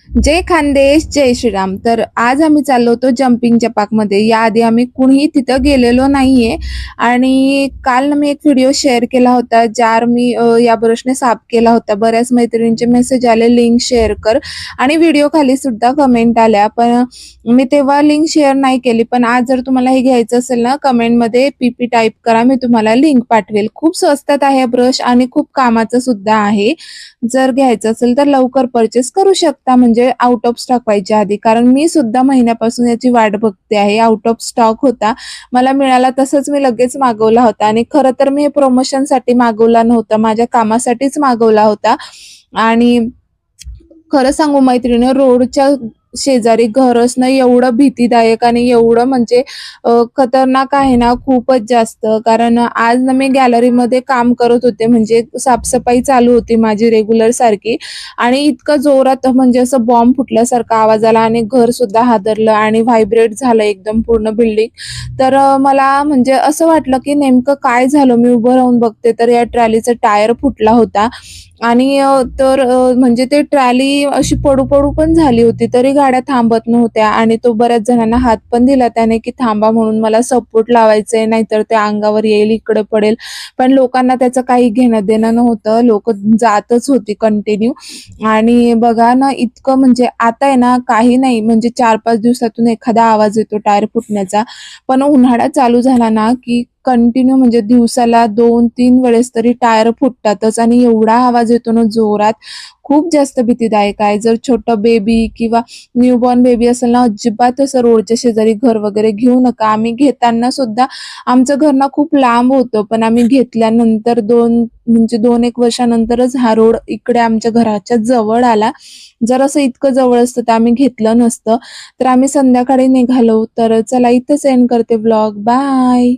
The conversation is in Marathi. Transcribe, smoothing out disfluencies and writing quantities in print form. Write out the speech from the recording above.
जय खानदेश जय श्रीराम। तर आज आम्ही चाललो होतो जम्पिंगच्या पार्कमध्ये। याआधी आम्ही कुणीही तिथं गेलेलो नाहीये आणि काल मी एक व्हिडिओ शेअर केला होता ज्यावर मी या ब्रशने साफ केला होता। बऱ्याच मैत्रिणींचे मेसेज आले लिंक शेअर कर आणि व्हिडिओ खाली सुद्धा कमेंट आल्या, पण मी तेव्हा लिंक शेअर नाही केली। पण आज जर तुम्हाला हे घ्यायचं असेल ना, कमेंटमध्ये पीपी टाईप करा, मी तुम्हाला लिंक पाठवेल। खूप स्वस्तात आहे ब्रश आणि खूप कामाचं सुद्धा आहे। जर घ्यायचं असेल तर लवकर परचेस करू शकता, म्हणजे आउट ऑफ स्टॉक व्हायच्या आधी, कारण मी सुद्धा महिन्यापासून याची वाट बघते आहे। आउट ऑफ स्टॉक होता, मला मिळाला तसंच मी लगेच मागवला होता आणि खरं तर मी हे प्रमोशनसाठी मागवला नव्हता, माझ्या कामासाठीच मागवला होता। आणि खरं सांगू मैत्रिणी, रोडच्या शेजारी घर असणं एवढं भीतीदायक आणि एवढं म्हणजे खतरनाक आहे ना, खूपच जास्त। कारण आज ना मी गॅलरीमध्ये काम करत होते, म्हणजे साफसफाई चालू होती माझी रेग्युलर सारखी, आणि इतकं जोरात म्हणजे असं बॉम्ब फुटल्यासारखा आवाज आला आणि घर सुद्धा हादरलं आणि व्हायब्रेट झालं एकदम पूर्ण बिल्डिंग। तर मला म्हणजे असं वाटलं की नेमकं काय झालं। मी उभं राहून बघते तर या ट्रॅलीचा टायर फुटला होता आणि म्हणजे ते ट्रॅली अशी पडू-पडू पण झाली होती, तरी गाड्या थांबत नव्हत्या आणि तो बऱ्याच जणांना हात पण दिला त्याने की थांबा म्हणून, मला सपोर्ट लावायचंय नाहीतर ते अंगावर येईल, इकडे पडेल। पण लोकांना त्याचं काही घेणं-देणं नव्हतं, लोकं जातच होती कंटिन्यू। आणि बघा ना, इतकं म्हणजे आता आहे ना, काही नाही म्हणजे 4-5 दिवसातून एखादा आवाज येतो टायर फुटण्याचा, पण उन्हाळा चालू झाला ना की कंटिन्यू म्हणजे दिवसाला 2-3 वेळेस तरी टायर फुटतातच आणि एवढा आवाज येतो ना जोरात, खूप जास्त भीतीदायक आहे। जर छोटं बेबी किंवा न्यूबॉर्न बेबी असेल ना, अजिबात असं रोडच्या शेजारी घर वगैरे घेऊ नका। आम्ही घेताना सुद्धा आमचं घर ना खूप लांब होतं, पण आम्ही घेतल्यानंतर 2-1 वर्षानंतरच हा रोड इकडे आमच्या घराच्या जवळ आला। जर असं इतकं जवळ असतं तर आम्ही घेतलं नसतं। तर आम्ही संध्याकाळी निघालो। तर चला इथेच एंड करते व्लॉग, बाय।